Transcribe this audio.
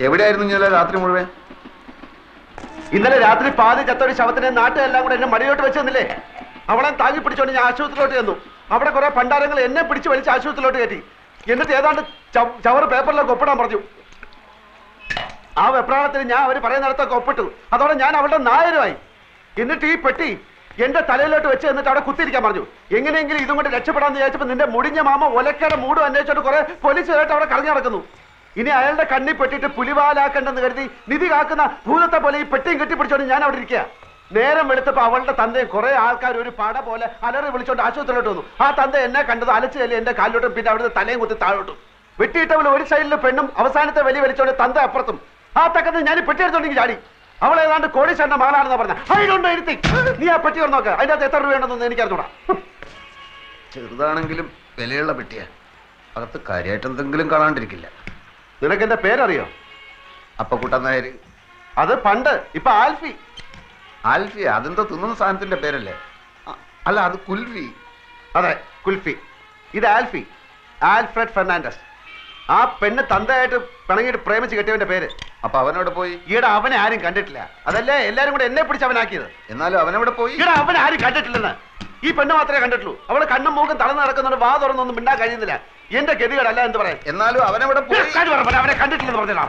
എവിടെയായിരുന്നു ഇന്നലെ രാത്രി മുഴുവൻ? ഇന്നലെ രാത്രി പാതി ചത്തൊരു ശവത്തിനെ നാട്ടുകാരെല്ലാം കൂടെ എന്നെ മടിയോട്ട് വെച്ച് തന്നില്ലേ? അവളെ താങ്ങി പിടിച്ചോണ്ട് ഞാൻ ആശുപത്രിയിലോട്ട് ചെന്നു. അവിടെ കുറെ പണ്ടാരങ്ങൾ എന്നെ പിടിച്ച് വലിച്ച് ആശുപത്രിയിലോട്ട് കയറ്റി. എന്നിട്ട് ഏതാണ്ട് ചവറ് പേപ്പറിലൊക്കെ ഒപ്പിടാൻ പറഞ്ഞു. ആ വെപ്രാളത്തിൽ ഞാൻ അവർ പറയുന്നിടത്തൊക്കെ ഒപ്പിട്ടു. അതോടെ ഞാൻ അവളുടെ നായരുമായി. എന്നിട്ട് ഈ പെട്ടി എന്റെ തലയിലോട്ട് വെച്ച് എന്നിട്ട് അവിടെ കുത്തിയിരിക്കാൻ പറഞ്ഞു. എങ്ങനെയെങ്കിലും ഇതും കൊണ്ട് രക്ഷപ്പെടാന്ന് വിചാരിച്ചപ്പോൾ നിന്റെ മുടിഞ്ഞ മാമ ഒലക്കയുടെ മൂടും അന്വേഷിച്ചോണ്ട് കുറെ പോലീസുകാരായിട്ട് അവിടെ കളഞ്ഞു നടക്കുന്നു. ഇനി അയാളുടെ കണ്ണി പെട്ടിട്ട് പുലിവാലാക്കണ്ടെന്ന് കരുതി നിധി കാക്കുന്ന ഭൂതത്തെ പോലെ ഈ പെട്ടിയും കെട്ടിപ്പിടിച്ചോണ്ട് ഞാൻ അവിടെ ഇരിക്കുക. നേരം വെളുത്തപ്പോ അവളുടെ തന്തയും കുറെ ആൾക്കാർ ഒരു പട പോലെ അലറി വിളിച്ചോണ്ട് ആശുപത്രിയിലോട്ട് വന്നു. ആ തന്ത എന്നെ കണ്ടത് അലച്ചു ചെല്ലി എന്റെ കാലിലോട്ടും പിന്നെ അവിടുത്തെ തലയും കുത്തി താഴോട്ടും. വെട്ടിയിട്ടവൾ ഒരു സൈഡിൽ പെണ്ണും അവസാനത്തെ വലി വലിച്ചോണ്ട് തന്ത അപ്പുറത്തും. ആ തക്കത്ത് ഞാൻ പെട്ടി എടുത്തോണ്ടെങ്കിൽ ചാടി. അവൾ ഏതാണ്ട് കോടീശ്വരന്റെ മകളാണെന്ന് പറഞ്ഞ അതിലുണ്ടോ ഇരുത്തി നീ ആ പെട്ടി ഒന്ന് നോക്ക്. അതിന്റെ അകത്ത് എത്ര രൂപയുണ്ടെന്ന് എനിക്കറിഞ്ഞൂടാ. ചെറുതാണെങ്കിലും വിലയുള്ള പെട്ടിയാ. അകത്ത് കാര്യമായിട്ട് എന്തെങ്കിലും കാണാണ്ടിരിക്കില്ല. നിനക്ക് എന്റെ പേരറിയോ? അപ്പക്കുട്ടൻ നായർ. അത് പണ്ട്. ഇപ്പൊ ആൽഫി. ആൽഫി അതെന്തോ തിന്നുന്ന സാധനത്തിന്റെ പേരല്ലേ? അല്ല, അത് കുൽഫി. അതെ, കുൽഫി. ഇത് ആൽഫി, ആൽഫ്രഡ് ഫെർണാണ്ടസ്. ആ പെണ്ണ് തന്തയായിട്ട് പിണങ്ങിയിട്ട് പ്രേമിച്ച് കെട്ടിയവന്റെ പേര്. അപ്പൊ അവനോട് പോയി? ഈടെ അവനെ ആരും കണ്ടിട്ടില്ല. അതല്ലേ എല്ലാരും കൂടെ എന്നെ പിടിച്ച് അവനാക്കിയത്. എന്നാലും അവനവിടെ പോയി? ഈടെ അവനെ ആരും കണ്ടിട്ടില്ലെന്ന്. ഈ പെണ്ണ് മാത്രമേ കണ്ടിട്ടുള്ളൂ. അവള് കണ്ണും മൂക്കും തളർന്ന് നടക്കുന്നോണ്ട് വാ തുറന്നൊന്നും മിണ്ടാൻ കഴിയുന്നില്ല. എന്റെ ഗതികേടല്ല എന്ത് പറയാൻ. എന്നാലും അവനവിടെ പോയി? അവനെ കണ്ടിട്ടില്ലെന്ന് പറഞ്ഞാ